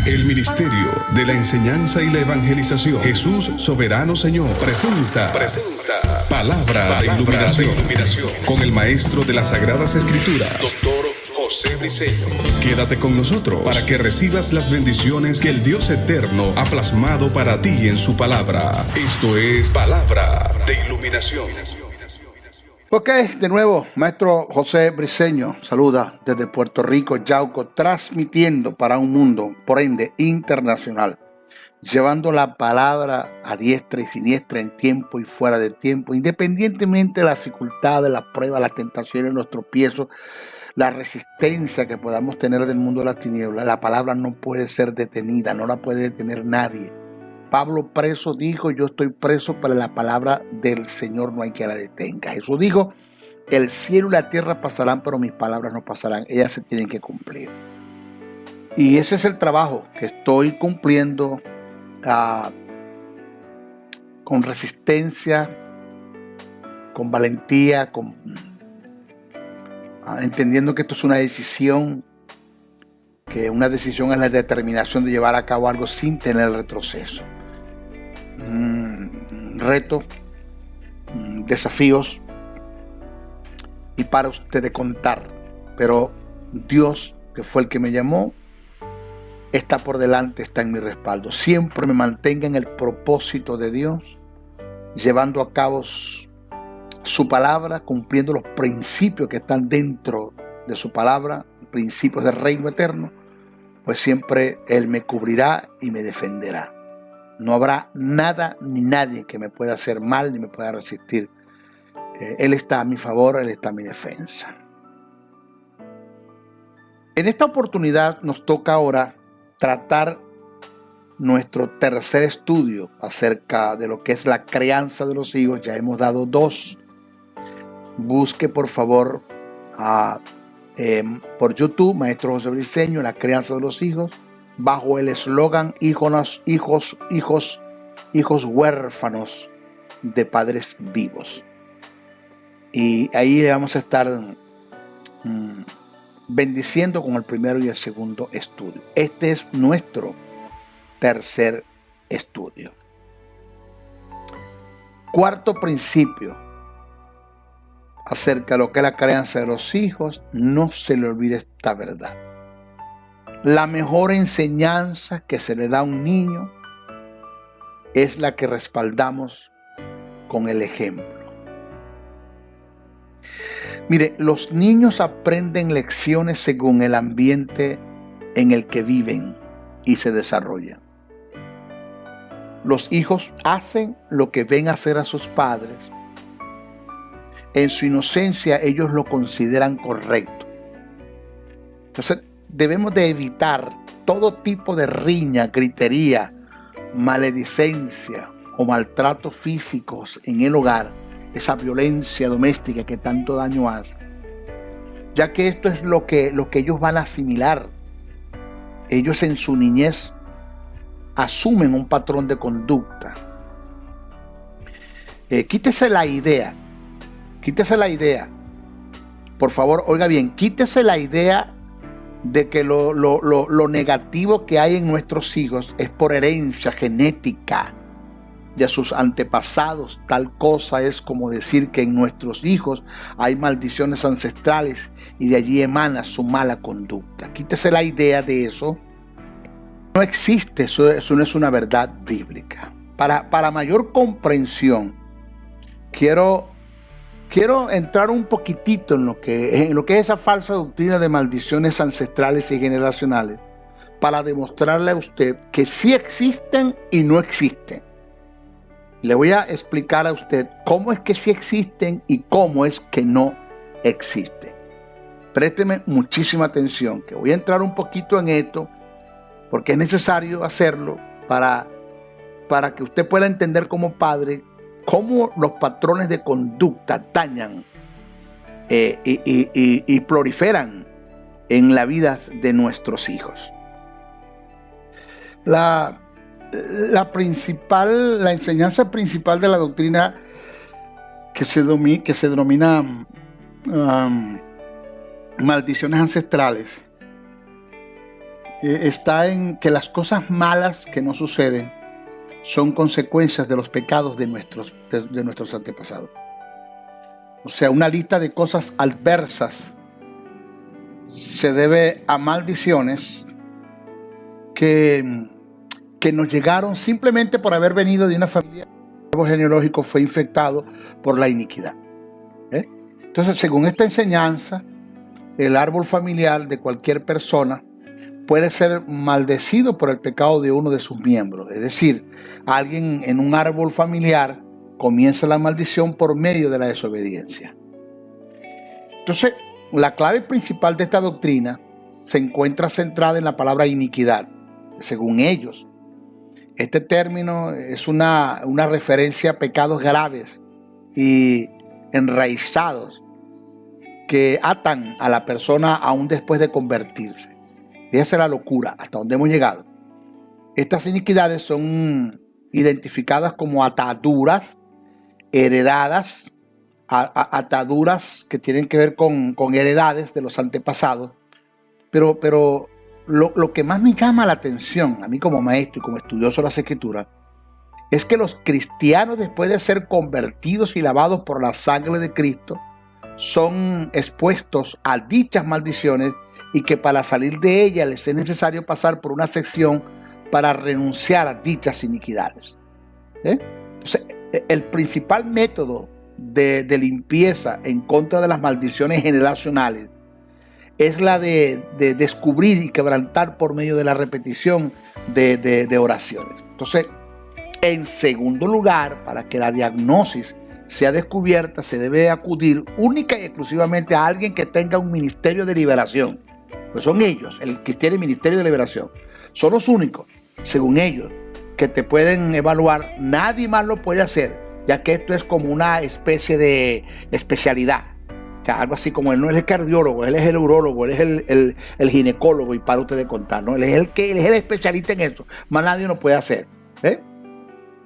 El Ministerio de la Enseñanza y la Evangelización, Jesús Soberano Señor, presenta Palabra de Iluminación con el Maestro de las Sagradas Escrituras, Dr. José Briceño. Quédate con nosotros para que recibas las bendiciones que el Dios Eterno ha plasmado para ti en su palabra. Esto es Palabra de Iluminación. Ok, de nuevo, Maestro José Briceño saluda desde Puerto Rico, Yauco, transmitiendo para un mundo, por ende, internacional, llevando la palabra a diestra y siniestra, en tiempo y fuera del tiempo, independientemente de las dificultades, las pruebas, las tentaciones, los tropiezos, la resistencia que podamos tener del mundo de las tinieblas. La palabra no puede ser detenida, no la puede detener nadie. Pablo preso dijo: yo estoy preso, pero la palabra del Señor no hay que la detenga. Jesús dijo: el cielo y la tierra pasarán, pero mis palabras no pasarán. Ellas se tienen que cumplir. Y ese es el trabajo que estoy cumpliendo con resistencia, con valentía, entendiendo que esto es una decisión, que una decisión es la determinación de llevar a cabo algo sin tener retroceso. Retos, desafíos y para ustedes contar, pero Dios, que fue el que me llamó, está por delante, está en mi respaldo. Siempre me mantenga en el propósito de Dios, llevando a cabo su palabra, cumpliendo los principios que están dentro de su palabra, principios del reino eterno, pues siempre Él me cubrirá y me defenderá. No habrá nada ni nadie que me pueda hacer mal ni me pueda resistir. Él está a mi favor, Él está a mi defensa. En esta oportunidad nos toca ahora tratar nuestro tercer estudio acerca de lo que es la crianza de los hijos. Ya hemos dado 2. Busque por favor por YouTube, Maestro José Briceño, la crianza de los hijos, bajo el eslogan hijos huérfanos de padres vivos. Y ahí le vamos a estar bendiciendo con el primero y el segundo estudio. Este es nuestro tercer estudio. Cuarto principio acerca de lo que es la crianza de los hijos: no se le olvide esta verdad. La mejor enseñanza que se le da a un niño es la que respaldamos con el ejemplo. Mire, los niños aprenden lecciones según el ambiente en el que viven y se desarrollan. Los hijos hacen lo que ven hacer a sus padres. En su inocencia ellos lo consideran correcto. Entonces debemos de evitar todo tipo de riña, gritería, maledicencia o maltratos físicos en el hogar, esa violencia doméstica que tanto daño hace, ya que esto es lo que ellos van a asimilar. Ellos en su niñez asumen un patrón de conducta. Quítese la idea, por favor, oiga bien, quítese la idea de que lo negativo que hay en nuestros hijos es por herencia genética de sus antepasados. Tal cosa es como decir que en nuestros hijos hay maldiciones ancestrales y de allí emana su mala conducta. Quítese la idea de eso. No existe, eso no es una verdad bíblica. Para mayor comprensión, quiero entrar un poquitito en lo que es esa falsa doctrina de maldiciones ancestrales y generacionales, para demostrarle a usted que sí existen y no existen. Le voy a explicar a usted cómo es que sí existen y cómo es que no existen. Présteme muchísima atención, que voy a entrar un poquito en esto, porque es necesario hacerlo para que usted pueda entender como padre cómo los patrones de conducta dañan y proliferan en la vida de nuestros hijos. La enseñanza principal de la doctrina que se denomina maldiciones ancestrales está en que las cosas malas que nos suceden son consecuencias de los pecados de nuestros antepasados. O sea, una lista de cosas adversas se debe a maldiciones que nos llegaron simplemente por haber venido de una familia. El árbol genealógico fue infectado por la iniquidad. Entonces, según esta enseñanza, el árbol familiar de cualquier persona puede ser maldecido por el pecado de uno de sus miembros. Es decir, alguien en un árbol familiar comienza la maldición por medio de la desobediencia. Entonces, la clave principal de esta doctrina se encuentra centrada en la palabra iniquidad. Según ellos, este término es una referencia a pecados graves y enraizados que atan a la persona aún después de convertirse. Fíjese la locura, hasta donde hemos llegado. Estas iniquidades son identificadas como ataduras heredadas, ataduras que tienen que ver con heredades de los antepasados. Pero lo que más me llama la atención, a mí como maestro y como estudioso de las Escrituras, es que los cristianos, después de ser convertidos y lavados por la sangre de Cristo, son expuestos a dichas maldiciones y que para salir de ellas les es necesario pasar por una sección para renunciar a dichas iniquidades. Entonces, el principal método de limpieza en contra de las maldiciones generacionales es la de descubrir y quebrantar por medio de la repetición de oraciones. Entonces, en segundo lugar, para que la diagnosis sea descubierta, se debe acudir única y exclusivamente a alguien que tenga un ministerio de liberación. Pues son ellos, el que tiene ministerio de liberación. Son los únicos, según ellos, que te pueden evaluar. Nadie más lo puede hacer, ya que esto es como una especie de especialidad. O sea, algo así como él no es el cardiólogo, él es el urólogo, él es el ginecólogo, y para usted de contar, ¿no? Él es el especialista en esto. Más nadie lo puede hacer.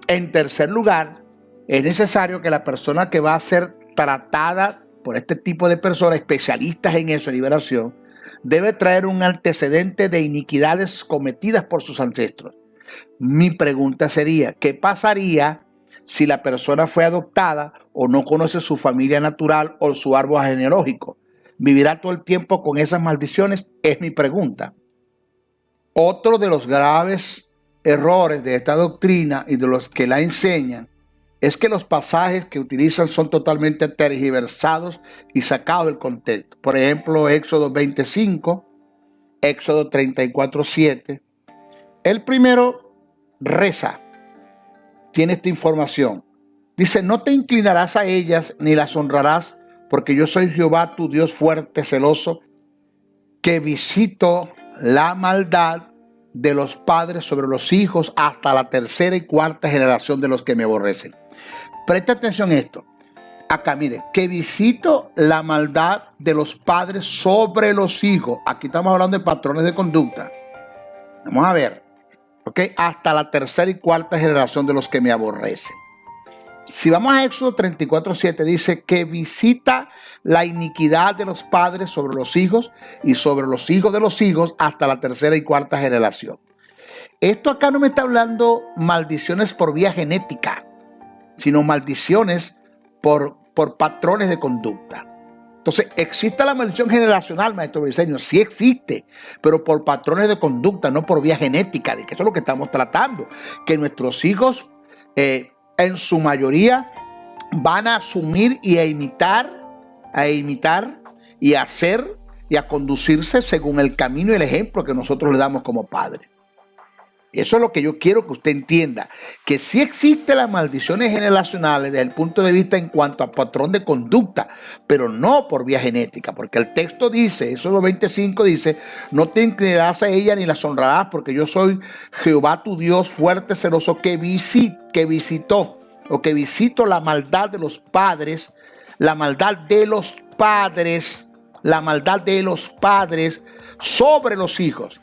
En tercer lugar, es necesario que la persona que va a ser tratada por este tipo de personas, especialistas en eso, en liberación, debe traer un antecedente de iniquidades cometidas por sus ancestros. Mi pregunta sería, ¿qué pasaría si la persona fue adoptada o no conoce su familia natural o su árbol genealógico? ¿Vivirá todo el tiempo con esas maldiciones? Es mi pregunta. Otro de los graves errores de esta doctrina y de los que la enseñan es que los pasajes que utilizan son totalmente tergiversados y sacados del contexto. Por ejemplo, Éxodo 25, Éxodo 34:7. El primero reza, tiene esta información. Dice, no te inclinarás a ellas ni las honrarás, porque yo soy Jehová, tu Dios fuerte, celoso, que visito la maldad de los padres sobre los hijos hasta la tercera y cuarta generación de los que me aborrecen. Presta atención a esto. Acá, mire, que visito la maldad de los padres sobre los hijos. Aquí estamos hablando de patrones de conducta. Vamos a ver. ¿Ok? Hasta la tercera y cuarta generación de los que me aborrecen. Si vamos a Éxodo 34:7, dice que visita la iniquidad de los padres sobre los hijos y sobre los hijos de los hijos hasta la tercera y cuarta generación. Esto acá no me está hablando maldiciones por vía genética, sino maldiciones por patrones de conducta. Entonces, ¿existe la maldición generacional, maestro Briceño? Sí existe, pero por patrones de conducta, no por vía genética, de que eso es lo que estamos tratando. Que nuestros hijos, en su mayoría, van a asumir y a imitar y a hacer y a conducirse según el camino y el ejemplo que nosotros le damos como padres. Eso es lo que yo quiero que usted entienda, que sí existen las maldiciones generacionales desde el punto de vista en cuanto a patrón de conducta, pero no por vía genética, porque el texto dice, Éxodo 25 dice, no te inclinarás a ella ni las honrarás, porque yo soy Jehová tu Dios fuerte, celoso, que visito la maldad de los padres, la maldad de los padres sobre los hijos,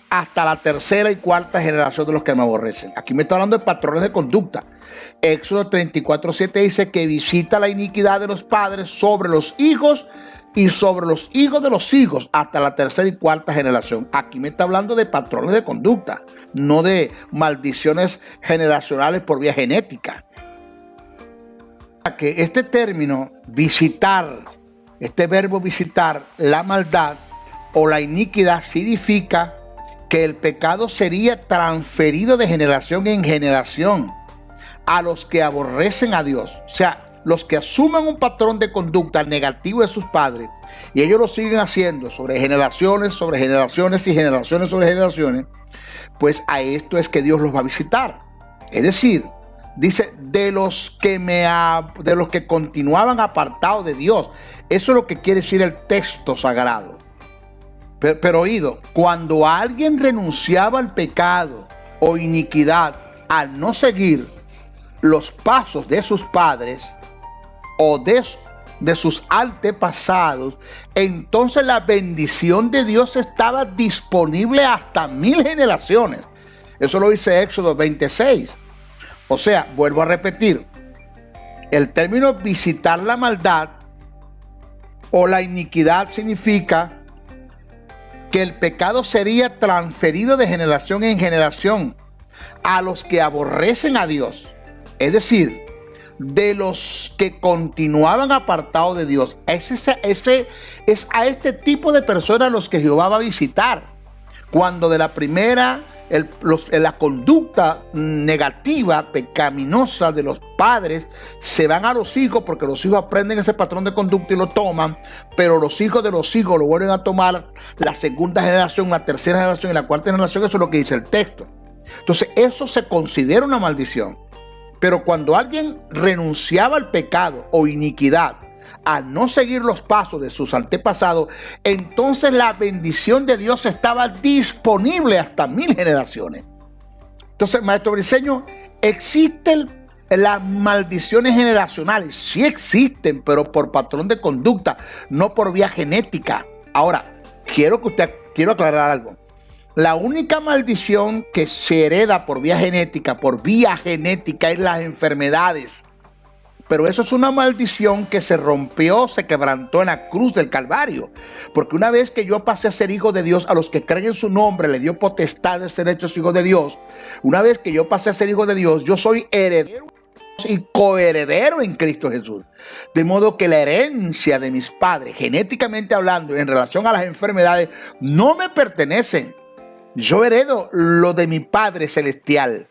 hasta la tercera y cuarta generación de los que me aborrecen. Aquí me está hablando de patrones de conducta. Éxodo 34:7 dice que visita la iniquidad de los padres sobre los hijos y sobre los hijos de los hijos hasta la tercera y cuarta generación. Aquí me está hablando de patrones de conducta, no de maldiciones generacionales por vía genética. Que este término visitar, este verbo visitar, la maldad o la iniquidad significa que el pecado sería transferido de generación en generación a los que aborrecen a Dios. O sea, los que asumen un patrón de conducta negativo de sus padres y ellos lo siguen haciendo sobre generaciones y generaciones sobre generaciones, pues a esto es que Dios los va a visitar. Es decir, dice, de los que continuaban apartados de Dios. Eso es lo que quiere decir el texto sagrado. Pero oído, cuando alguien renunciaba al pecado o iniquidad al no seguir los pasos de sus padres o de sus antepasados, entonces la bendición de Dios estaba disponible hasta 1000 generaciones. Eso lo dice Éxodo 26. O sea, vuelvo a repetir, el término visitar la maldad o la iniquidad significa que el pecado sería transferido de generación en generación a los que aborrecen a Dios. Es decir, de los que continuaban apartados de Dios. Es a este tipo de personas los que Jehová va a visitar. Cuando de la primera, la conducta negativa, pecaminosa de los padres se van a los hijos, porque los hijos aprenden ese patrón de conducta y lo toman, pero los hijos de los hijos lo vuelven a tomar, la segunda generación, la tercera generación y la cuarta generación. Eso es lo que dice el texto. Entonces eso se considera una maldición. Pero cuando alguien renunciaba al pecado o iniquidad al no seguir los pasos de sus antepasados, entonces la bendición de Dios estaba disponible hasta 1000 generaciones. Entonces, maestro Briceño, ¿existen las maldiciones generacionales? Sí existen, pero por patrón de conducta, no por vía genética. Ahora, quiero aclarar algo. La única maldición que se hereda por vía genética es las enfermedades. Pero eso es una maldición que se rompió, se quebrantó en la cruz del Calvario. Porque una vez que yo pasé a ser hijo de Dios, a los que creen en su nombre le dio potestad de ser hechos hijos de Dios. Una vez que yo pasé a ser hijo de Dios, yo soy heredero y coheredero en Cristo Jesús. De modo que la herencia de mis padres, genéticamente hablando, en relación a las enfermedades, no me pertenecen. Yo heredo lo de mi Padre Celestial.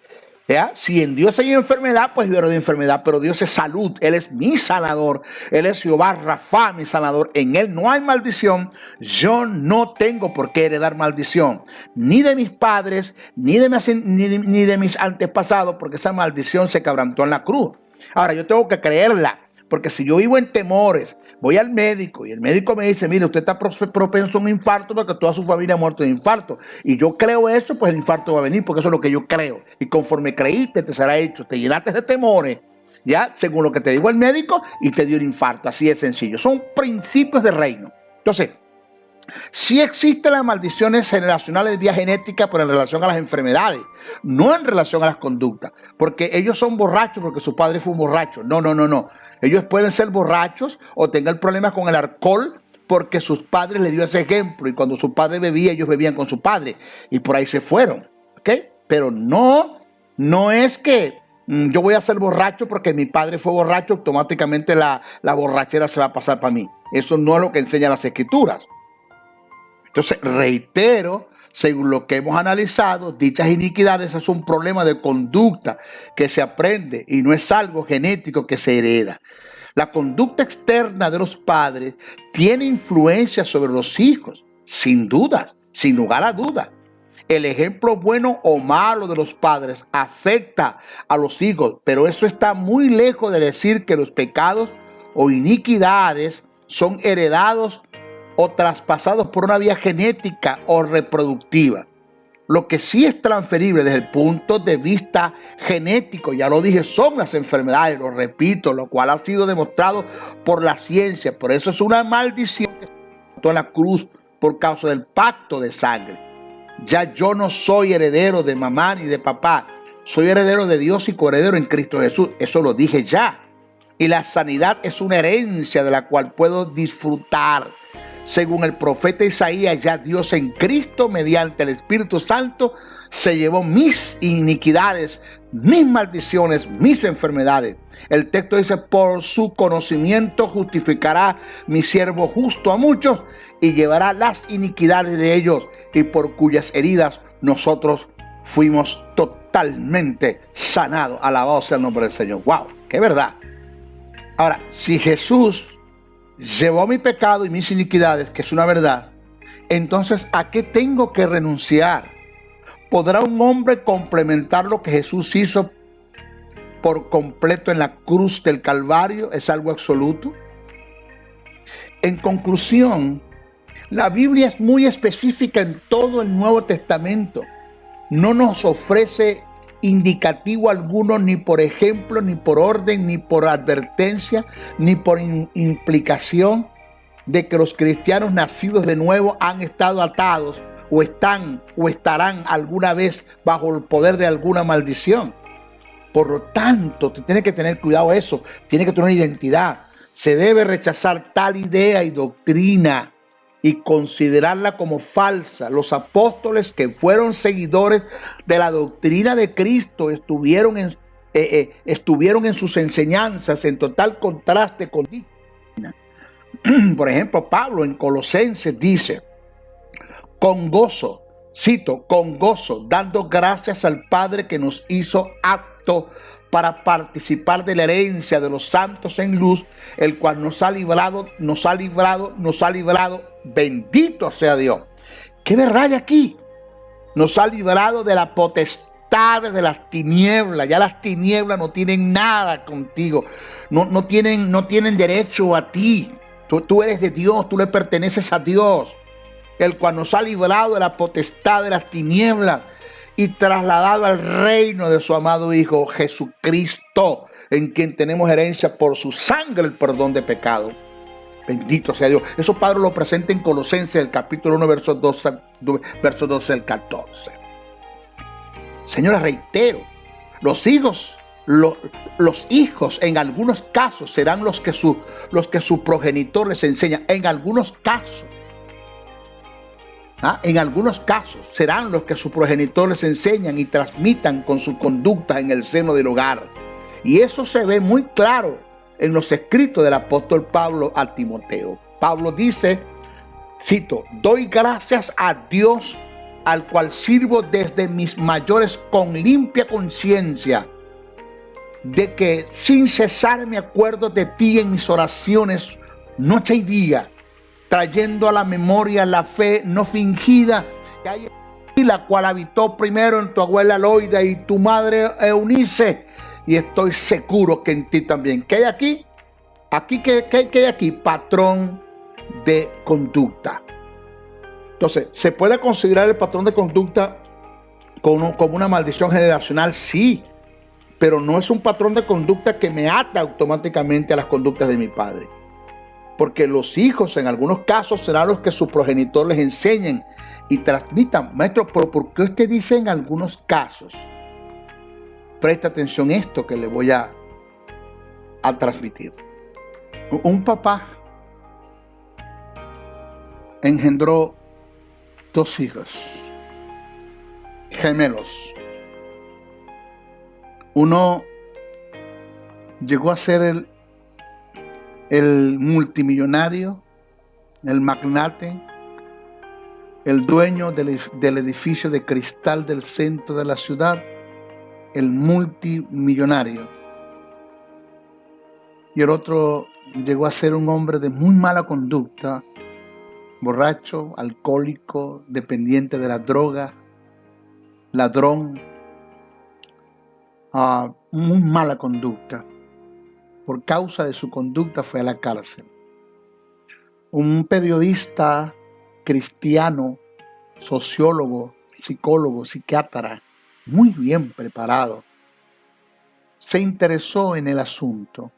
¿Ya? Si en Dios hay enfermedad, pues yo heredo enfermedad, pero Dios es salud. Él es mi sanador. Él es Jehová Rafa, mi sanador. En Él no hay maldición. Yo no tengo por qué heredar maldición, ni de mis padres, ni de mis antepasados, porque esa maldición se quebrantó en la cruz. Ahora, yo tengo que creerla, porque si yo vivo en temores, voy al médico y el médico me dice, mire, usted está propenso a un infarto porque toda su familia ha muerto de infarto. Y yo creo eso, pues el infarto va a venir, porque eso es lo que yo creo. Y conforme creíste, te será hecho. Te llenaste de temores, ya, según lo que te dijo el médico, y te dio el infarto. Así de sencillo. Son principios del reino. Entonces, sí existen las maldiciones generacionales vía genética, pero en relación a las enfermedades, no en relación a las conductas, porque ellos son borrachos porque su padre fue un borracho. No. Ellos pueden ser borrachos o tengan problemas con el alcohol porque sus padres les dio ese ejemplo, y cuando su padre bebía, ellos bebían con su padre y por ahí se fueron, ¿ok? Pero no es que yo voy a ser borracho porque mi padre fue borracho, automáticamente la borrachera se va a pasar para mí. Eso no es lo que enseñan las Escrituras. Entonces, reitero, según lo que hemos analizado, dichas iniquidades es un problema de conducta que se aprende y no es algo genético que se hereda. La conducta externa de los padres tiene influencia sobre los hijos, sin dudas, sin lugar a dudas. El ejemplo bueno o malo de los padres afecta a los hijos, pero eso está muy lejos de decir que los pecados o iniquidades son heredados o traspasados por una vía genética o reproductiva. Lo que sí es transferible desde el punto de vista genético, ya lo dije, son las enfermedades, lo repito, lo cual ha sido demostrado por la ciencia. Por eso es una maldición que se montó en la cruz por causa del pacto de sangre. Ya yo no soy heredero de mamá ni de papá, soy heredero de Dios y coheredero en Cristo Jesús. Eso lo dije ya. Y la sanidad es una herencia de la cual puedo disfrutar. Según el profeta Isaías, ya Dios en Cristo, mediante el Espíritu Santo, se llevó mis iniquidades, mis maldiciones, mis enfermedades. El texto dice: por su conocimiento justificará mi siervo justo a muchos y llevará las iniquidades de ellos, y por cuyas heridas nosotros fuimos totalmente sanados. Alabado sea el nombre del Señor. ¡Wow! ¡Qué verdad! Ahora, si Jesús llevó mi pecado y mis iniquidades, que es una verdad, entonces ¿a qué tengo que renunciar? ¿Podrá un hombre complementar lo que Jesús hizo por completo en la cruz del Calvario? ¿Es algo absoluto? En conclusión, la Biblia es muy específica en todo el Nuevo Testamento. No nos ofrece indicativo alguno, ni por ejemplo, ni por orden, ni por advertencia, ni por implicación de que los cristianos nacidos de nuevo han estado atados o están o estarán alguna vez bajo el poder de alguna maldición. Por lo tanto, tiene que tener cuidado eso, tiene que tener una identidad. Se debe rechazar tal idea y doctrina y considerarla como falsa. Los apóstoles, que fueron seguidores de la doctrina de Cristo, estuvieron en sus enseñanzas en total contraste con doctrina. Por ejemplo, Pablo en Colosenses dice: con gozo, cito, con gozo, dando gracias al Padre que nos hizo apto para participar de la herencia de los santos en luz, el cual nos ha librado, bendito sea Dios. ¿Qué verdad hay aquí? Nos ha librado de la potestad de las tinieblas. Ya las tinieblas no tienen nada contigo, no tienen derecho a ti. Tú eres de Dios, tú le perteneces a Dios, el cual nos ha librado de la potestad de las tinieblas y trasladado al reino de su amado Hijo Jesucristo, en quien tenemos herencia por su sangre, el perdón de pecado. Bendito sea Dios. Eso Pablo lo presenta en Colosenses, el capítulo 1, versos 12 al 14. Señores, reitero, los hijos en algunos casos serán los que su progenitor les enseña. En algunos casos. En algunos casos serán los que sus progenitores enseñan y transmitan con su conducta en el seno del hogar. Y eso se ve muy claro en los escritos del apóstol Pablo a Timoteo. Pablo dice, cito: doy gracias a Dios, al cual sirvo desde mis mayores con limpia conciencia, de que sin cesar me acuerdo de ti en mis oraciones noche y día, trayendo a la memoria la fe no fingida que hay en ti, la cual habitó primero en tu abuela Loida y tu madre Eunice, y estoy seguro que en ti también. ¿Qué hay aquí? ¿Qué hay aquí? Patrón de conducta. Entonces, ¿se puede considerar el patrón de conducta como una maldición generacional? Sí, pero no es un patrón de conducta que me ata automáticamente a las conductas de mi padre. Porque los hijos en algunos casos serán los que su progenitor les enseñen y transmitan. Maestro, ¿pero por qué usted dice en algunos casos? Presta atención a esto que le voy a transmitir. Un papá engendró 2 hijos gemelos. Uno llegó a ser el multimillonario, el magnate, el dueño del edificio de cristal del centro de la ciudad, el multimillonario. Y el otro llegó a ser un hombre de muy mala conducta, borracho, alcohólico, dependiente de la droga, ladrón, muy mala conducta. Por causa de su conducta fue a la cárcel. Un periodista cristiano, sociólogo, psicólogo, psiquiatra, muy bien preparado, se interesó en el asunto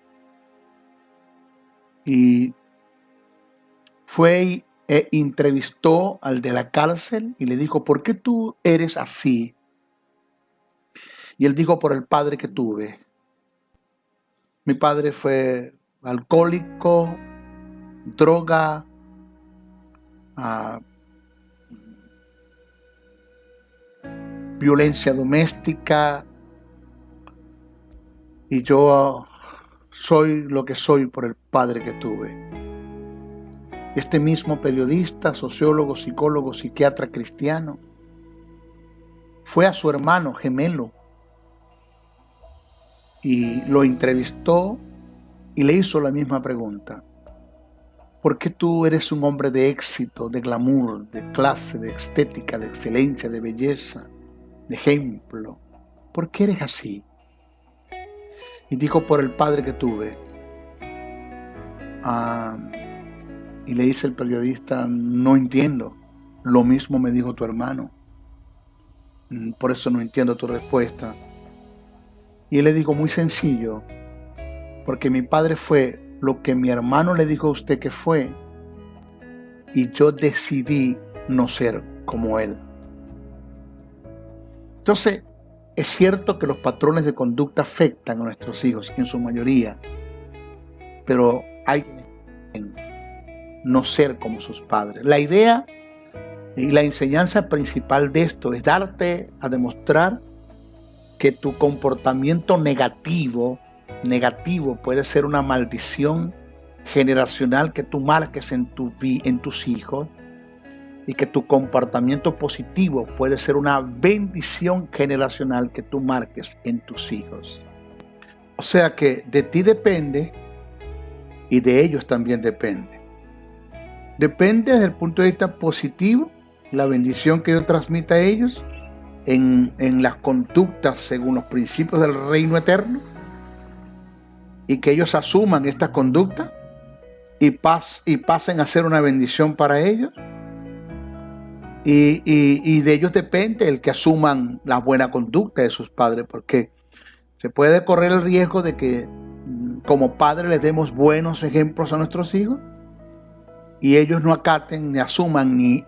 y fue e entrevistó al de la cárcel y le dijo: ¿por qué tú eres así? Y él dijo: por el padre que tuve. Mi padre fue alcohólico, droga, violencia doméstica, y yo soy lo que soy por el padre que tuve. Este mismo periodista, sociólogo, psicólogo, psiquiatra cristiano, fue a su hermano gemelo y lo entrevistó y le hizo la misma pregunta. ¿Por qué tú eres un hombre de éxito, de glamour, de clase, de estética, de excelencia, de belleza, de ejemplo? ¿Por qué eres así? Y dijo, por el padre que tuve. Y le dice el periodista, no entiendo. Lo mismo me dijo tu hermano. Por eso no entiendo tu respuesta. Y él le dijo, muy sencillo, porque mi padre fue lo que mi hermano le dijo a usted que fue, y yo decidí no ser como él. Entonces, es cierto que los patrones de conducta afectan a nuestros hijos en su mayoría, pero hay que no ser como sus padres. La idea y la enseñanza principal de esto es darte a demostrar que tu comportamiento negativo puede ser una maldición generacional que tú marques en tus hijos, y que tu comportamiento positivo puede ser una bendición generacional que tú marques en tus hijos. O sea que de ti depende y de ellos también depende. Depende desde el punto de vista positivo, la bendición que yo transmita a ellos en las conductas según los principios del reino eterno, y que ellos asuman esta conducta y pasen a ser una bendición para ellos. Y de ellos depende el que asuman la buena conducta de sus padres, porque se puede correr el riesgo de que como padres les demos buenos ejemplos a nuestros hijos y ellos no acaten, ni asuman, ni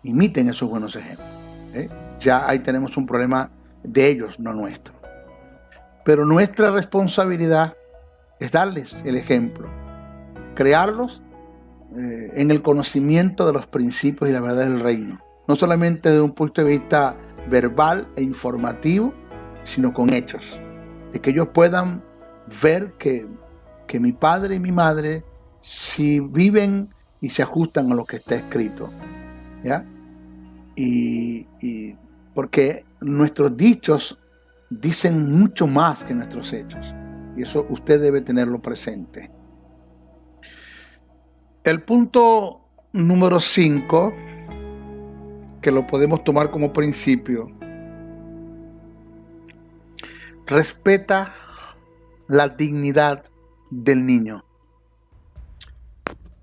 imiten esos buenos ejemplos. Ya ahí tenemos un problema de ellos, no nuestro. Pero nuestra responsabilidad es darles el ejemplo, crearlos en el conocimiento de los principios y la verdad del reino, no solamente desde un punto de vista verbal e informativo, sino con hechos, de que ellos puedan ver que mi padre y mi madre si viven y se ajustan a lo que está escrito, ¿ya? Y porque nuestros dichos dicen mucho más que nuestros hechos, y eso usted debe tenerlo presente. El punto número 5, que lo podemos tomar como principio, respeta la dignidad del niño.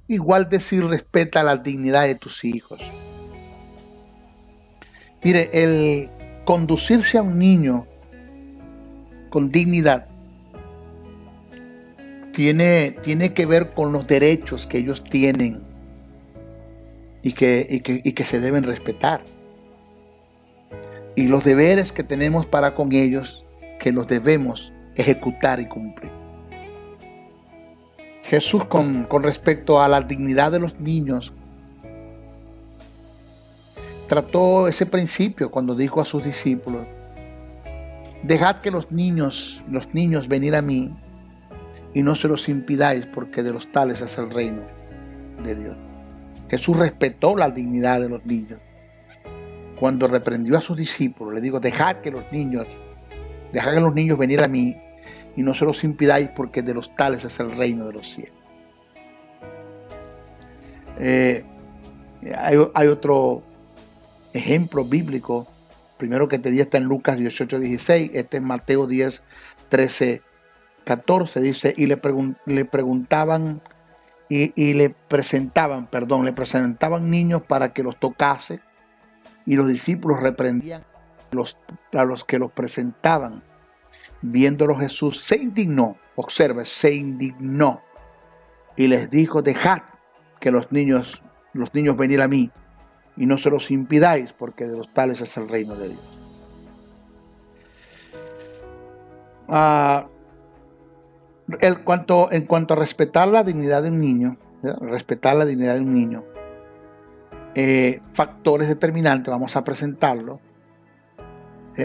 Igual decir respeta la dignidad de tus hijos. Mire, el conducirse a un niño con dignidad tiene que ver con los derechos que ellos tienen y que se deben respetar, y los deberes que tenemos para con ellos, que los debemos ejecutar y cumplir. Jesús con respecto a la dignidad de los niños trató ese principio cuando dijo a sus discípulos: dejad que los niños venir a mí, y no se los impidáis, porque de los tales es el reino de Dios. Jesús respetó la dignidad de los niños. Cuando reprendió a sus discípulos, le dijo: dejad que los niños venir a mí, y no se los impidáis, porque de los tales es el reino de los cielos. Hay otro ejemplo bíblico. Primero que te di está en Lucas 18:16, este es Mateo 10:13-14, dice, y le presentaban niños para que los tocase, y los discípulos reprendían a los que los presentaban. Viéndolo Jesús se indignó, observe, se indignó, y les dijo: dejad que los niños venir a mí, y no se los impidáis, porque de los tales es el reino de Dios. En cuanto a respetar la dignidad de un niño, ¿verdad? Respetar la dignidad de un niño, factores determinantes, vamos a presentarlo,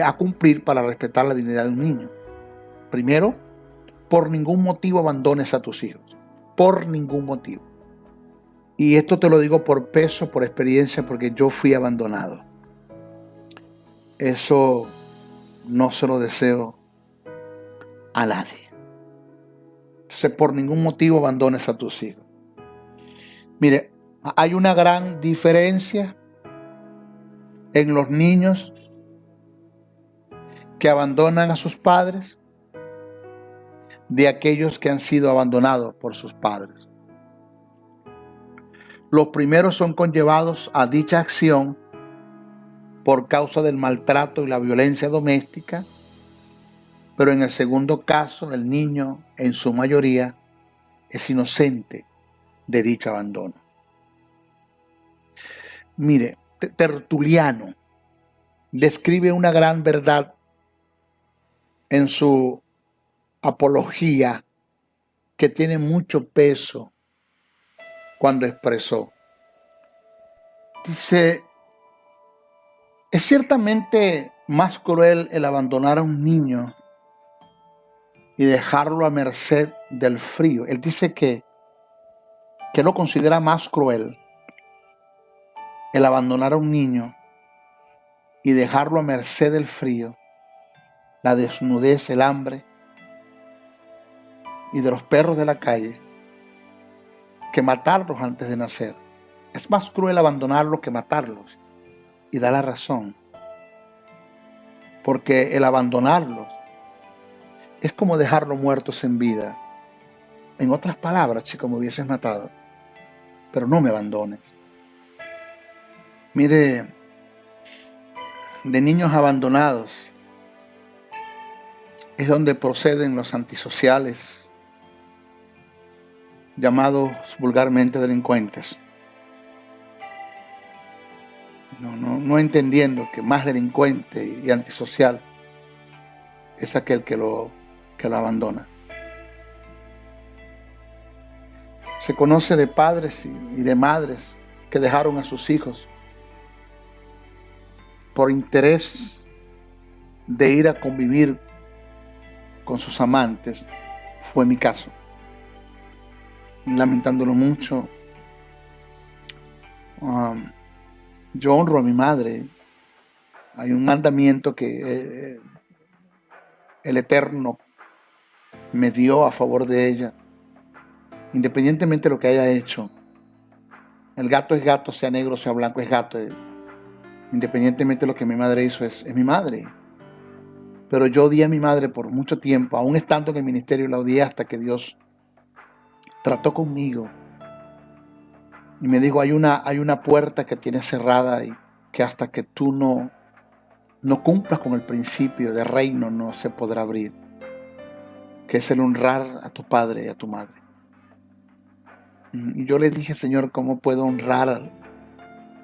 a cumplir para respetar la dignidad de un niño. Primero, por ningún motivo abandones a tus hijos. Por ningún motivo. Y esto te lo digo por peso, por experiencia, porque yo fui abandonado. Eso no se lo deseo a nadie. Entonces, por ningún motivo abandones a tus hijos. Mire, hay una gran diferencia en los niños que abandonan a sus padres de aquellos que han sido abandonados por sus padres. Los primeros son conllevados a dicha acción por causa del maltrato y la violencia doméstica, pero en el segundo caso, el niño, en su mayoría, es inocente de dicho abandono. Mire, Tertuliano describe una gran verdad en su apología que tiene mucho peso cuando expresó. Dice, es ciertamente más cruel el abandonar a un niño y dejarlo a merced del frío. Él dice que lo considera más cruel el abandonar a un niño y dejarlo a merced del frío, la desnudez, el hambre y de los perros de la calle, que matarlos antes de nacer. Es más cruel abandonarlos que matarlos. Y da la razón. Porque el abandonarlos es como dejarlos muertos en vida. En otras palabras, chico, me hubieses matado, pero no me abandones. Mire, de niños abandonados es donde proceden los antisociales, llamados vulgarmente delincuentes. No entendiendo que más delincuente y antisocial es aquel que lo abandona. Se conoce de padres y de madres que dejaron a sus hijos por interés de ir a convivir con sus amantes. Fue mi caso. Lamentándolo mucho, yo honro a mi madre. Hay un mandamiento que el Eterno me dio a favor de ella, independientemente de lo que haya hecho. El gato es gato, sea negro, sea blanco, es gato. Independientemente de lo que mi madre hizo, es mi madre. Pero yo odié a mi madre por mucho tiempo, aún estando en el ministerio, la odié hasta que Dios trató conmigo y me dijo, hay una puerta que tienes cerrada y que hasta que tú no cumplas con el principio de reino no se podrá abrir, que es el honrar a tu padre y a tu madre. Y yo le dije, Señor, ¿cómo puedo honrar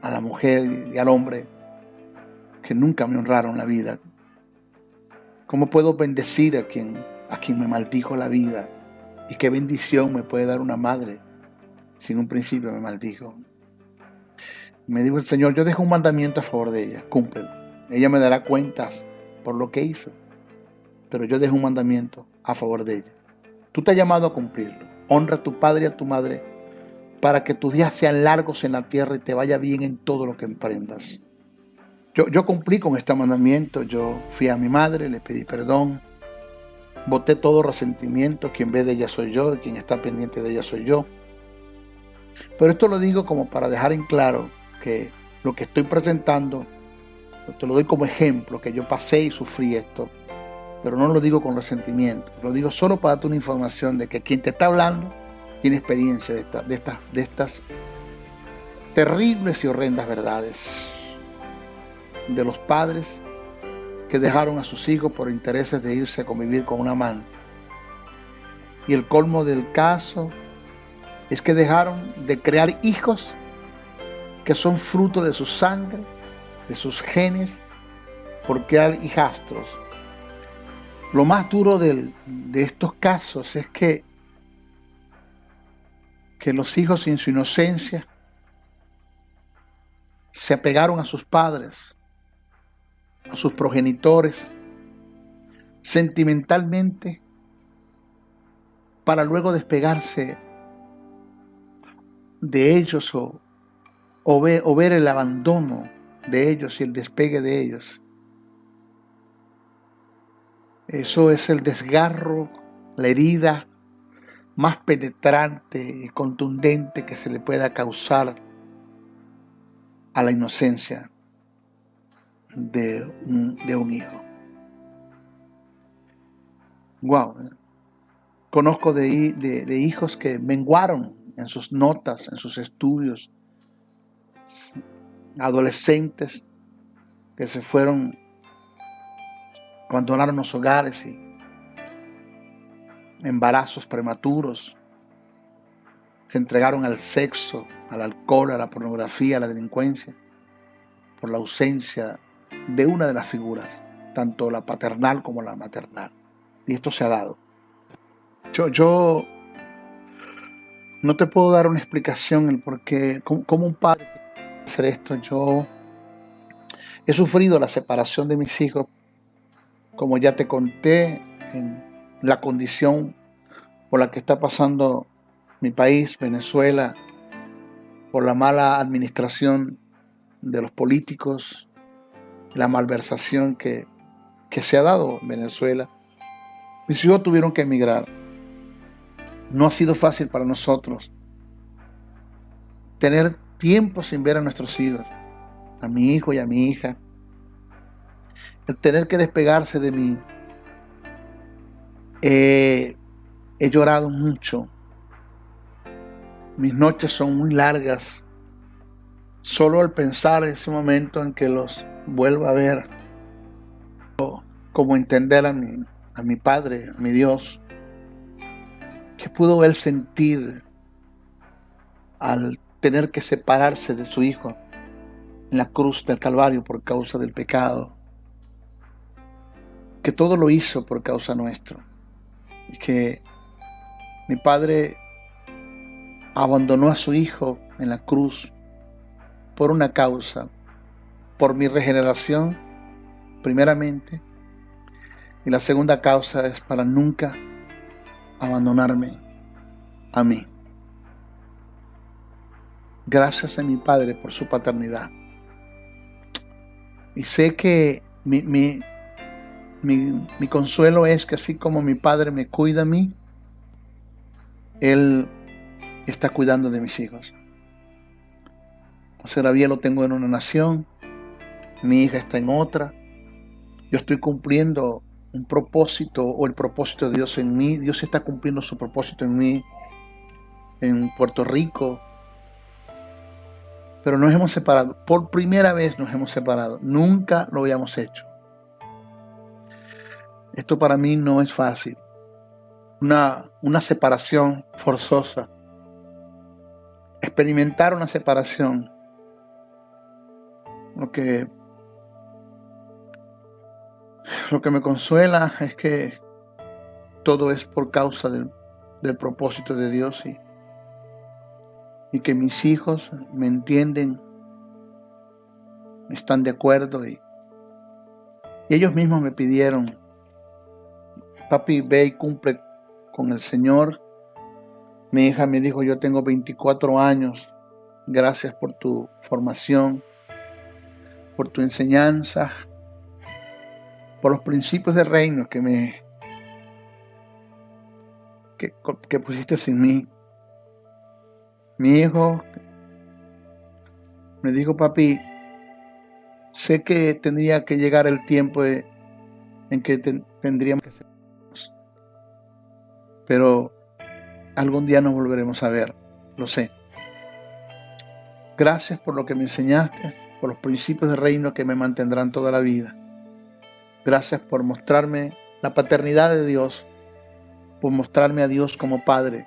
a la mujer y al hombre que nunca me honraron la vida? ¿Cómo puedo bendecir a quien me maldijo la vida? ¿Y qué bendición me puede dar una madre si en un principio me maldijo? Me dijo el Señor, yo dejo un mandamiento a favor de ella, cúmplelo. Ella me dará cuentas por lo que hizo, pero yo dejo un mandamiento a favor de ella. Tú te has llamado a cumplirlo. Honra a tu padre y a tu madre para que tus días sean largos en la tierra y te vaya bien en todo lo que emprendas. Yo cumplí con este mandamiento. Yo fui a mi madre, le pedí perdón, boté todo resentimiento. Quien ve de ella soy yo y quien está pendiente de ella soy yo. Pero esto lo digo como para dejar en claro que lo que estoy presentando te lo doy como ejemplo, que yo pasé y sufrí esto, pero no lo digo con resentimiento, lo digo solo para darte una información de que quien te está hablando tiene experiencia de estas terribles y horrendas verdades de los padres que dejaron a sus hijos por intereses de irse a convivir con un amante. Y el colmo del caso es que dejaron de crear hijos que son fruto de su sangre, de sus genes, por crear hijastros Lo más duro de estos casos es que los hijos en su inocencia se apegaron a sus padres, a sus progenitores, sentimentalmente, para luego despegarse de ellos o ver el abandono de ellos y el despegue de ellos. Eso es el desgarro, la herida más penetrante y contundente que se le pueda causar a la inocencia de un hijo. Wow. Conozco de hijos que menguaron en sus notas, en sus estudios, adolescentes que se fueron, abandonaron los hogares y embarazos prematuros, se entregaron al sexo, al alcohol, a la pornografía, a la delincuencia, por la ausencia de una de las figuras, tanto la paternal como la maternal. Y esto se ha dado. Yo no te puedo dar una explicación el por qué, cómo un padre puede hacer esto. Yo he sufrido la separación de mis hijos, como ya te conté, en la condición por la que está pasando mi país, Venezuela, por la mala administración de los políticos, la malversación que se ha dado en Venezuela. Mis hijos tuvieron que emigrar. No ha sido fácil para nosotros tener tiempo sin ver a nuestros hijos, a mi hijo y a mi hija. El tener que despegarse de mí. He llorado mucho. Mis noches son muy largas. Solo al pensar en ese momento en que los vuelvo a ver, como entender a mi Padre, a mi Dios, ¿qué pudo él sentir al tener que separarse de su hijo en la cruz del Calvario por causa del pecado? Que todo lo hizo por causa nuestro. Y que mi Padre abandonó a su hijo en la cruz por una causa, por mi regeneración, primeramente, y la segunda causa es para nunca abandonarme a mí. Gracias a mi Padre por su paternidad. Y sé que mi consuelo es que así como mi Padre me cuida a mí, Él está cuidando de mis hijos. José Gabriel lo tengo en una nación, mi hija está en otra. Yo estoy cumpliendo un propósito o el propósito de Dios en mí. Dios está cumpliendo su propósito en mí, en Puerto Rico. Pero nos hemos separado. Por primera vez nos hemos separado. Nunca lo habíamos hecho. Esto para mí no es fácil. Una separación forzosa. Experimentar una separación. Lo que me consuela es que todo es por causa del propósito de Dios y que mis hijos me entienden, están de acuerdo y ellos mismos me pidieron: papi, ve y cumple con el Señor. Mi hija me dijo: yo tengo 24 años, gracias por tu formación, por tu enseñanza, por los principios del reino que pusiste en mí. Mi hijo me dijo: papi, sé que tendría que llegar el tiempo en que tendríamos que separarnos, pero algún día nos volveremos a ver, lo sé. Gracias por lo que me enseñaste, por los principios del reino que me mantendrán toda la vida. Gracias por mostrarme la paternidad de Dios, por mostrarme a Dios como Padre,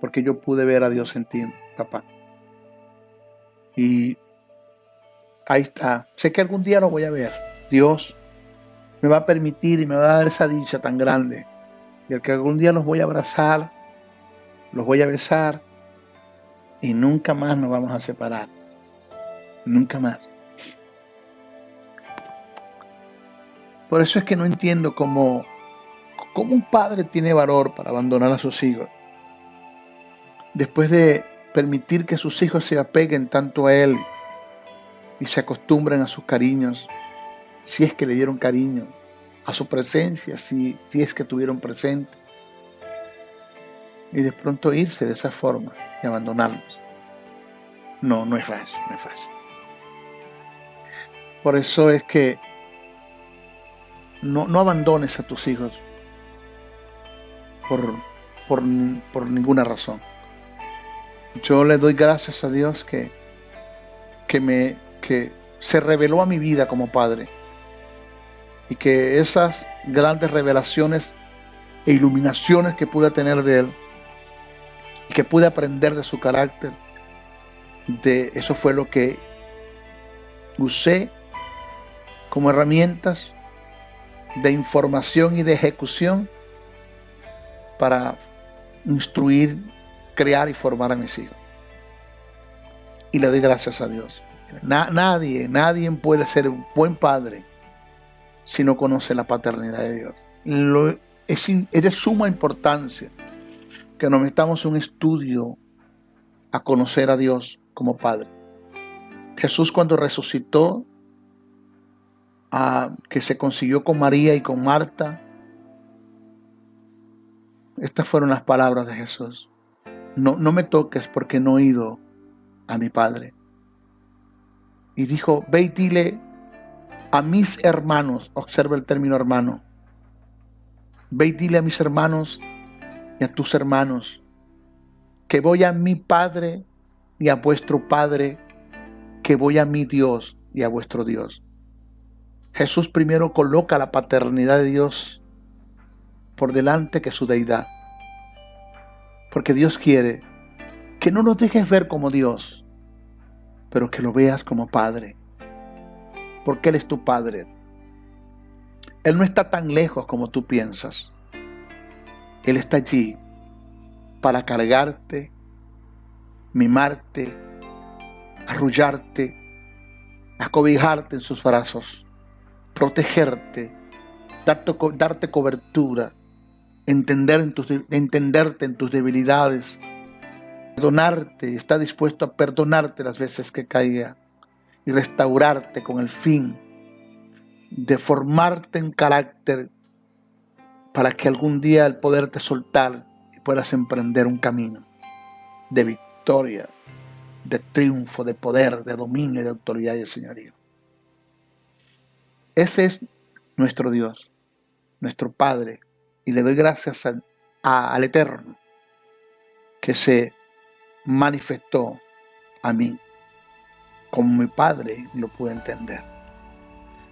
porque yo pude ver a Dios en ti, papá. Y ahí está. Sé que algún día lo voy a ver. Dios me va a permitir y me va a dar esa dicha tan grande. Y el que algún día los voy a abrazar, los voy a besar y nunca más nos vamos a separar. Nunca más. Por eso es que no entiendo cómo un padre tiene valor para abandonar a sus hijos. Después de permitir que sus hijos se apeguen tanto a él y se acostumbren a sus cariños, si es que le dieron cariño, a su presencia, si es que tuvieron presente, y de pronto irse de esa forma y abandonarlos. No es fácil, no es fácil. Por eso es que no abandones a tus hijos por ninguna razón. Yo le doy gracias a Dios que se reveló a mi vida como padre, y que esas grandes revelaciones e iluminaciones que pude tener de él y que pude aprender de su carácter, de eso fue lo que usé como herramientas de información y de ejecución para instruir, crear y formar a mis hijos. Y le doy gracias a Dios. Nadie puede ser un buen padre si no conoce la paternidad de Dios. Es de suma importancia que nos metamos en un estudio a conocer a Dios como Padre. Jesús, cuando resucitó, que se consiguió con María y con Marta, estas fueron las palabras de Jesús: no me toques, porque no he ido a mi Padre. Y dijo: ve y dile a mis hermanos, observa el término hermano, ve y dile a mis hermanos y a tus hermanos que voy a mi Padre y a vuestro Padre, que voy a mi Dios y a vuestro Dios. Jesús primero coloca la paternidad de Dios por delante que su deidad, porque Dios quiere que no nos dejes ver como Dios, pero que lo veas como Padre, porque Él es tu Padre. Él no está tan lejos como tú piensas. Él está allí para cargarte, mimarte, arrullarte, acobijarte en sus brazos, protegerte, darte cobertura, entenderte en tus debilidades, perdonarte, está dispuesto a perdonarte las veces que caiga y restaurarte con el fin de formarte en carácter para que algún día el poderte soltar y puedas emprender un camino de victoria, de triunfo, de poder, de dominio, de autoridad y de señorío. Ese es nuestro Dios, nuestro Padre, y le doy gracias al Eterno que se manifestó a mí como mi Padre lo pude entender.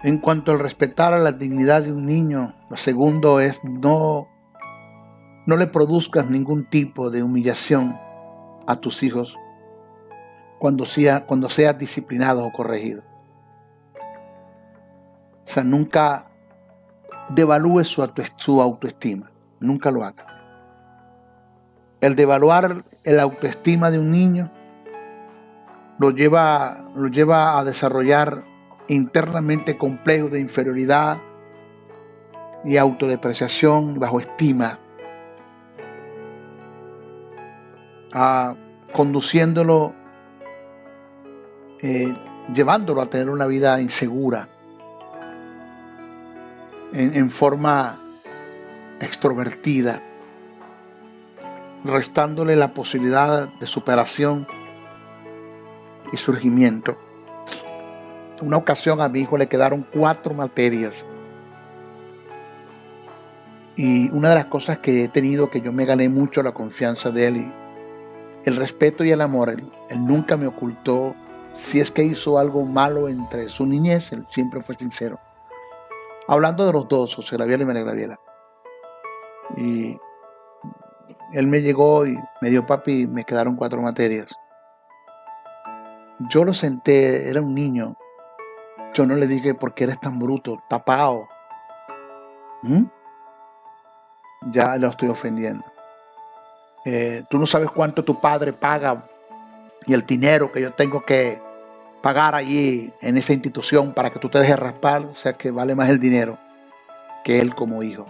En cuanto al respetar a la dignidad de un niño, lo segundo es no le produzcas ningún tipo de humillación a tus hijos cuando seas disciplinado o corregido. O sea, nunca devalúes su autoestima, nunca lo hagas. El devaluar la autoestima de un niño lo lleva a desarrollar internamente complejos de inferioridad y autodepreciación, bajo estima, conduciéndolo, llevándolo a tener una vida insegura en forma extrovertida, restándole la posibilidad de superación y surgimiento. Una ocasión a mi hijo le quedaron 4 materias, y una de las cosas que he tenido, que yo me gané mucho la confianza de él y el respeto y el amor, él nunca me ocultó si es que hizo algo malo entre su niñez. Él siempre fue sincero, hablando de los dos, José Gabriel y María Gabriela. Y él me llegó y me dio: papi, me quedaron 4 materias. Yo lo senté, era un niño. Yo no le dije: ¿por qué eres tan bruto, tapado? ¿Mm? Ya lo estoy ofendiendo. Tú no sabes cuánto tu padre paga y el dinero que yo tengo que pagar allí en esa institución para que tú te dejes raspar. O sea que vale más el dinero que él como hijo.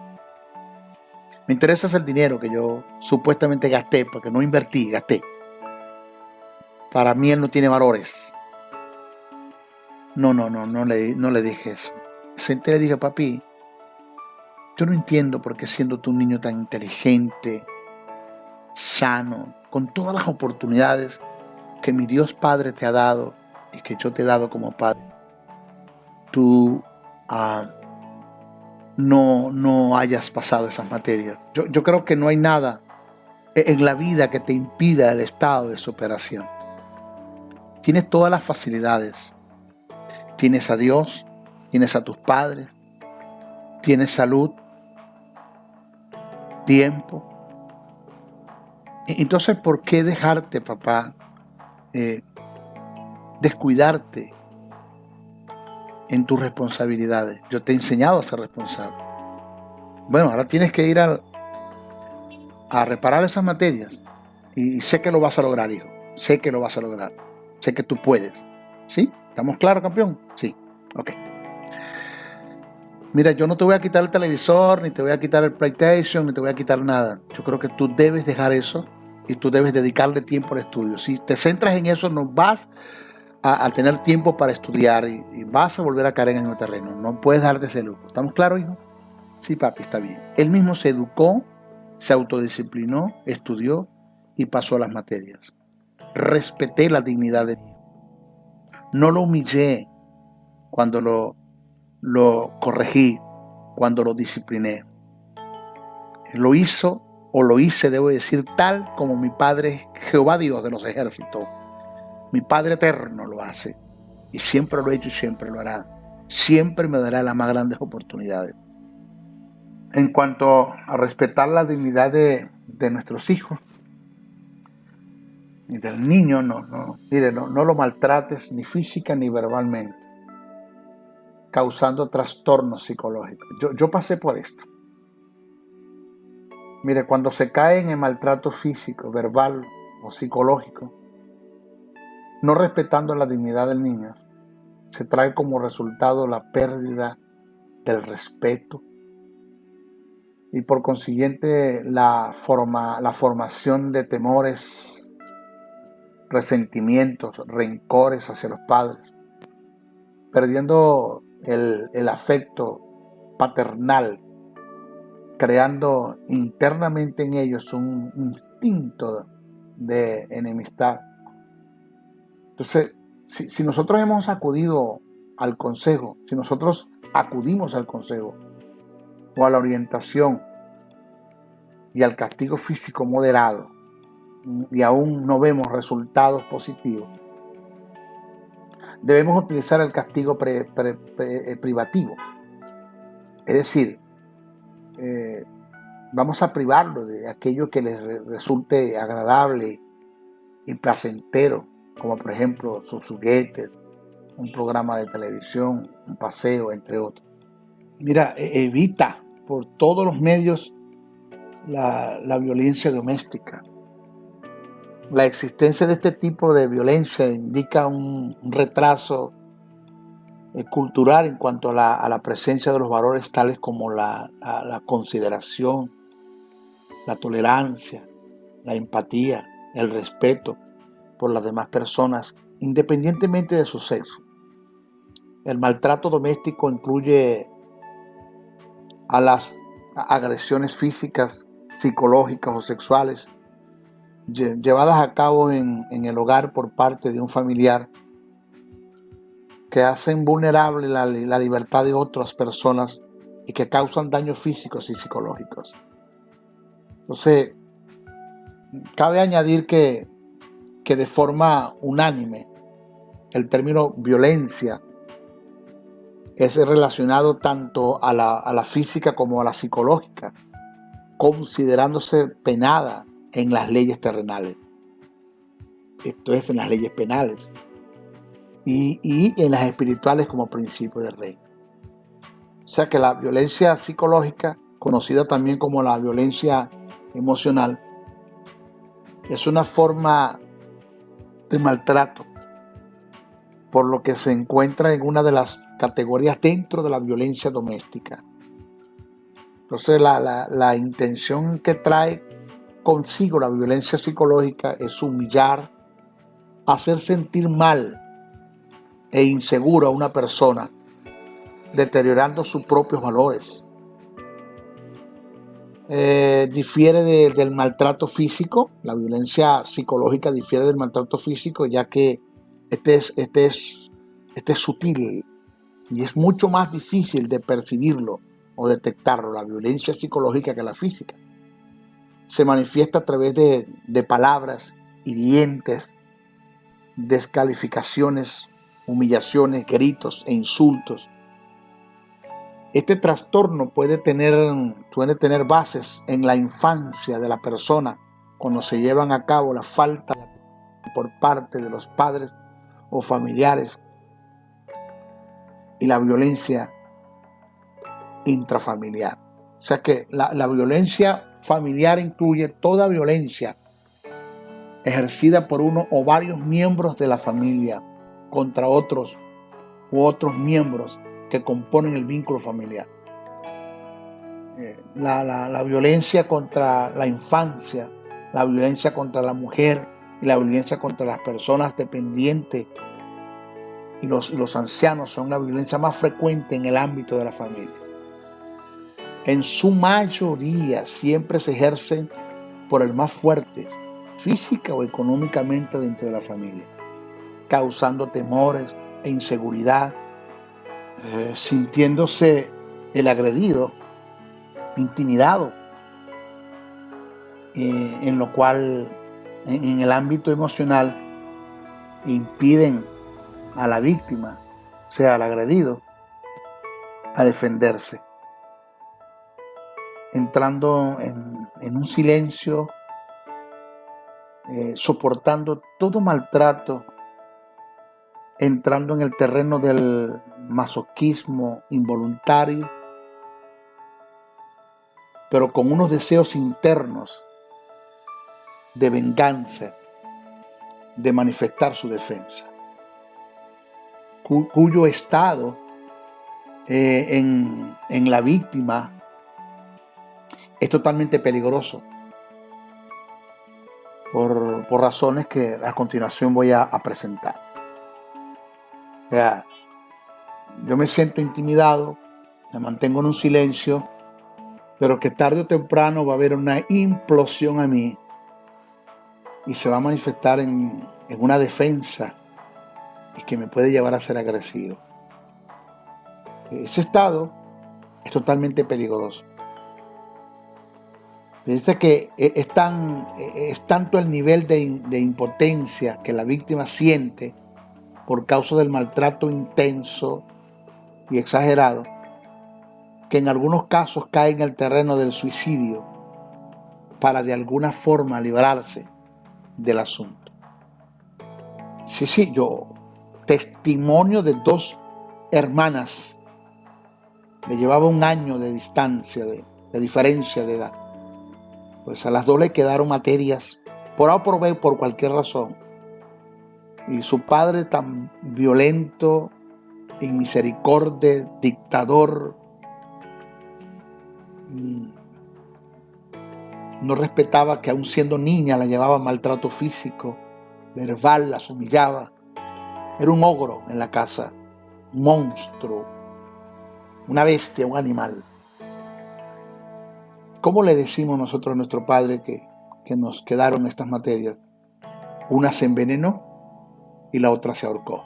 Me interesa es el dinero que yo supuestamente gasté, porque no invertí, gasté. Para mí él no tiene valores. No le dije eso. Senté y le dije, papi, yo no entiendo por qué siendo tú un niño tan inteligente, sano, con todas las oportunidades que mi Dios Padre te ha dado y que yo te he dado como padre, tú no hayas pasado esas materias. Yo creo que no hay nada en la vida que te impida el estado de superación. Tienes todas las facilidades. Tienes a Dios, tienes a tus padres, tienes salud, tiempo. Entonces, ¿por qué dejarte, papá, descuidarte en tus responsabilidades? Yo te he enseñado a ser responsable. Bueno, ahora tienes que ir a reparar esas materias. Y sé que lo vas a lograr, hijo. Sé que lo vas a lograr. Sé que tú puedes. ¿Sí? ¿Estamos claros, campeón? Sí. Ok. Mira, yo no te voy a quitar el televisor, ni te voy a quitar el PlayStation, ni te voy a quitar nada. Yo creo que tú debes dejar eso y tú debes dedicarle tiempo al estudio. Si te centras en eso, no vas a tener tiempo para estudiar y vas a volver a caer en el mismo terreno. No puedes darte ese lujo. ¿Estamos claros, hijo? Sí, papi, está bien. Él mismo se educó, se autodisciplinó, estudió y pasó las materias. Respeté la dignidad de él. No lo humillé cuando lo corregí, cuando lo discipliné. Lo hizo, o lo hice, debo decir, tal como mi Padre, Jehová Dios de los ejércitos, mi Padre eterno lo hace. Y siempre lo ha hecho y siempre lo hará. Siempre me dará las más grandes oportunidades. En cuanto a respetar la dignidad de nuestros hijos y del niño, no lo maltrates ni física ni verbalmente, causando trastornos psicológicos. Yo pasé por esto. Mire, cuando se cae en el maltrato físico, verbal o psicológico, no respetando la dignidad del niño, se trae como resultado la pérdida del respeto y por consiguiente la formación de temores, resentimientos, rencores hacia los padres, perdiendo el afecto paternal, creando internamente en ellos un instinto de enemistad. Entonces, si nosotros hemos acudido al consejo, si nosotros acudimos al consejo o a la orientación y al castigo físico moderado y aún no vemos resultados positivos, debemos utilizar el castigo privativo. Es decir, vamos a privarlo de aquello que les resulte agradable y placentero, como por ejemplo sus juguetes, un programa de televisión, un paseo, entre otros. Mira, evita por todos los medios la violencia doméstica. La existencia de este tipo de violencia indica un retraso cultural en cuanto a la presencia de los valores tales como la consideración, la tolerancia, la empatía, el respeto por las demás personas, independientemente de su sexo. El maltrato doméstico incluye a las agresiones físicas, psicológicas o sexuales llevadas a cabo en el hogar por parte de un familiar que hacen vulnerable la libertad de otras personas y que causan daños físicos y psicológicos. Entonces, cabe añadir que de forma unánime el término violencia es relacionado tanto a la física como a la psicológica, considerándose penada en las leyes terrenales. Esto es, en las leyes penales y en las espirituales como principio del reino. O sea que la violencia psicológica, conocida también como la violencia emocional, es una forma de maltrato, por lo que se encuentra en una de las categorías dentro de la violencia doméstica. Entonces la intención que trae consigo la violencia psicológica es humillar, hacer sentir mal e inseguro a una persona, deteriorando sus propios valores. Difiere del maltrato físico. La violencia psicológica difiere del maltrato físico, ya que este es sutil y es mucho más difícil de percibirlo o detectarlo, la violencia psicológica, que la física. Se manifiesta a través de palabras hirientes, descalificaciones, humillaciones, gritos e insultos. Este trastorno puede tener bases en la infancia de la persona, cuando se llevan a cabo la falta de atención por parte de los padres o familiares, y la violencia intrafamiliar. O sea que la violencia familiar incluye toda violencia ejercida por uno o varios miembros de la familia contra otros u otros miembros que componen el vínculo familiar. La violencia contra la infancia, la violencia contra la mujer y la violencia contra las personas dependientes y los ancianos son la violencia más frecuente en el ámbito de la familia. En su mayoría siempre se ejercen por el más fuerte, física o económicamente, dentro de la familia, causando temores e inseguridad, sintiéndose el agredido, intimidado, en lo cual en el ámbito emocional impiden a la víctima, o sea, al agredido, a defenderse, entrando en un silencio, soportando todo maltrato, entrando en el terreno del masoquismo involuntario, pero con unos deseos internos de venganza, de manifestar su defensa, cuyo estado en la víctima es totalmente peligroso, por razones que a continuación voy a presentar. O sea, yo me siento intimidado, me mantengo en un silencio, pero que tarde o temprano va a haber una implosión a mí y se va a manifestar en una defensa y que me puede llevar a ser agresivo. Ese estado es totalmente peligroso. Dice que es tanto el nivel de impotencia que la víctima siente por causa del maltrato intenso y exagerado, que en algunos casos cae en el terreno del suicidio para de alguna forma librarse del asunto. Sí, yo testimonio de 2 hermanas, le llevaba 1 año de distancia, de diferencia de edad. Pues a las 2 le quedaron materias por A o por B, por cualquier razón. Y su padre, tan violento, inmisericordia, dictador, no respetaba, que aún siendo niña la llevaba a maltrato físico, verbal, las humillaba. Era un ogro en la casa, un monstruo, una bestia, un animal. ¿Cómo le decimos nosotros a nuestro padre que nos quedaron estas materias? Una se envenenó y la otra se ahorcó.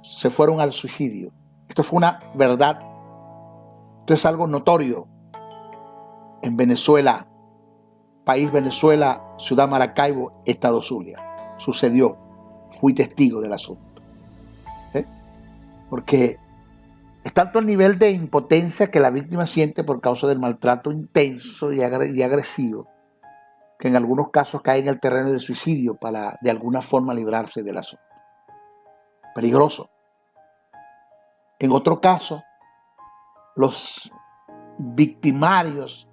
Se fueron al suicidio. Esto fue una verdad. Esto es algo notorio. En Venezuela, país Venezuela, ciudad Maracaibo, estado Zulia. Sucedió. Fui testigo del asunto. Porque es tanto el nivel de impotencia que la víctima siente por causa del maltrato intenso y agresivo, que en algunos casos cae en el terreno del suicidio para de alguna forma librarse del asunto. Peligroso. En otro caso, los victimarios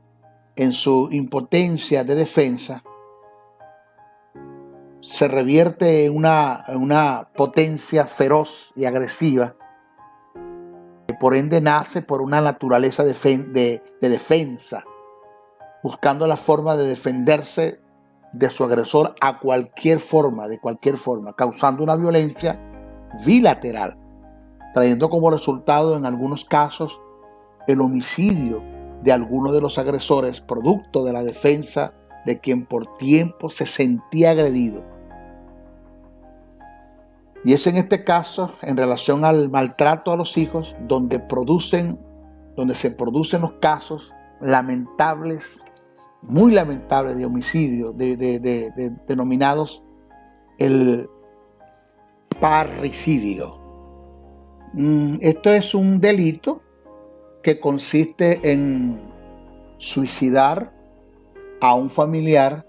en su impotencia de defensa se revierte en una potencia feroz y agresiva, que por ende nace por una naturaleza de defensa, buscando la forma de defenderse de su agresor a cualquier forma, de cualquier forma, causando una violencia bilateral, trayendo como resultado en algunos casos el homicidio de alguno de los agresores, producto de la defensa de quien por tiempo se sentía agredido. Y es en este caso, en relación al maltrato a los hijos, donde se producen los casos lamentables, muy lamentables de homicidio, denominados el parricidio. Esto es un delito que consiste en suicidar a un familiar,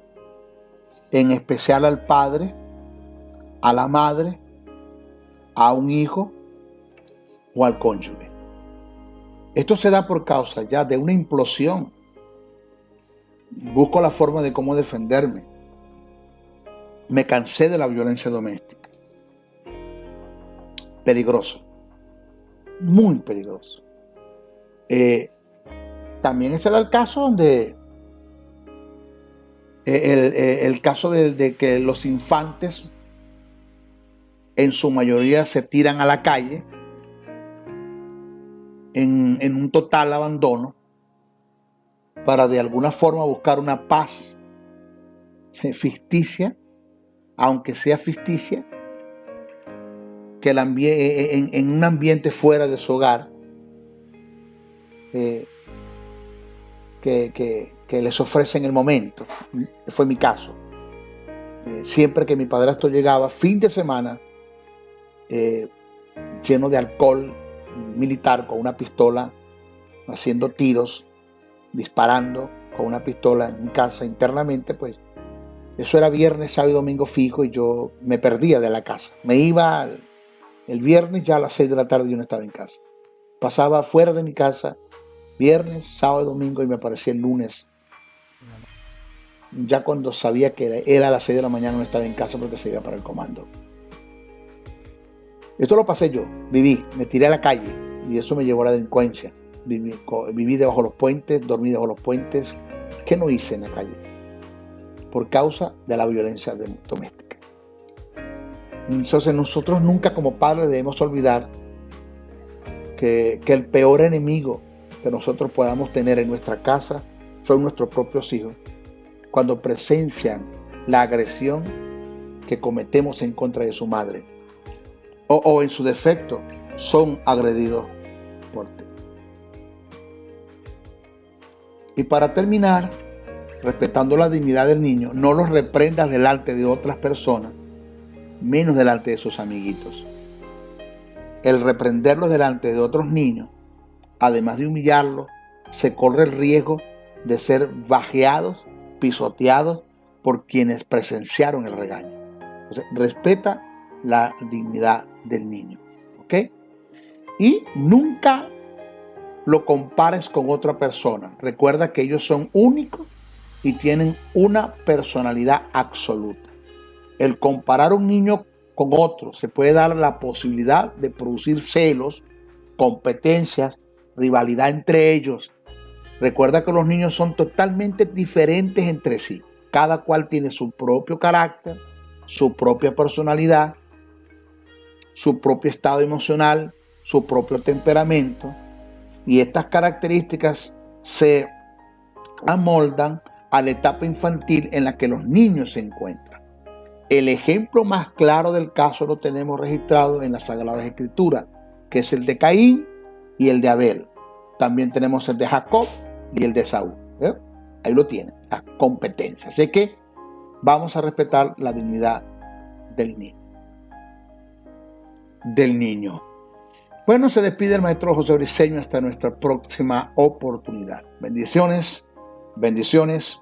en especial al padre, a la madre, a un hijo o al cónyuge. Esto se da por causa ya de una implosión. Busco la forma de cómo defenderme. Me cansé de la violencia doméstica. Peligroso. Muy peligroso. También se da el caso donde el caso de que los infantes en su mayoría se tiran a la calle en un total abandono para de alguna forma buscar una paz ficticia, aunque sea ficticia, que en un ambiente fuera de su hogar que les ofrece en el momento. Fue mi caso. Siempre que mi padrastro llegaba fin de semana, lleno de alcohol militar, con una pistola, haciendo tiros, disparando con una pistola en mi casa internamente, pues eso era viernes, sábado y domingo fijo, y yo me perdía de la casa. Me iba el viernes, ya a las 6 de la tarde yo no estaba en casa. Pasaba fuera de mi casa viernes, sábado y domingo, y me aparecía el lunes, ya cuando sabía que él a las 6 de la mañana no estaba en casa porque se iba para el comando. Esto lo pasé yo, me tiré a la calle y eso me llevó a la delincuencia. Viví debajo de los puentes, dormí debajo de los puentes. ¿Qué no hice en la calle? Por causa de la violencia doméstica. Entonces nosotros nunca como padres debemos olvidar que el peor enemigo que nosotros podamos tener en nuestra casa son nuestros propios hijos, cuando presencian la agresión que cometemos en contra de su madre. O en su defecto son agredidos por ti. Y para terminar, respetando la dignidad del niño, no los reprendas delante de otras personas, menos delante de sus amiguitos. El reprenderlos delante de otros niños, además de humillarlos, se corre el riesgo de ser bajeados, pisoteados por quienes presenciaron el regaño. O sea, respeta la dignidad del niño, ¿ok? Y nunca lo compares con otra persona. Recuerda que ellos son únicos y tienen una personalidad absoluta. El comparar un niño con otro se puede dar la posibilidad de producir celos, competencias, rivalidad entre ellos. Recuerda que los niños son totalmente diferentes entre sí. Cada cual tiene su propio carácter, su propia personalidad, su propio estado emocional, su propio temperamento, y estas características se amoldan a la etapa infantil en la que los niños se encuentran. El ejemplo más claro del caso lo tenemos registrado en las Sagradas Escrituras, que es el de Caín y el de Abel. También tenemos el de Jacob y el de Saúl. Ahí lo tienen, las competencias. Así que vamos a respetar la dignidad del niño. Bueno, se despide el maestro José Briceño hasta nuestra próxima oportunidad. Bendiciones, bendiciones,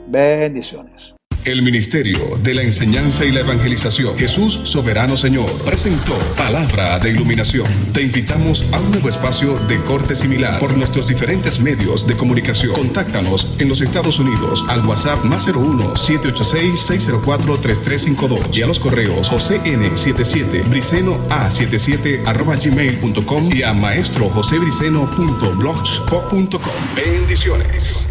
bendiciones. El Ministerio de la Enseñanza y la Evangelización, Jesús Soberano Señor, presentó Palabra de Iluminación. Te invitamos a un nuevo espacio de corte similar por nuestros diferentes medios de comunicación. Contáctanos en los Estados Unidos al WhatsApp +01 786 604 3352 y a los correos jocn77briceno@gmail.com y a maestrojosebriceno.blogspot.com. Bendiciones.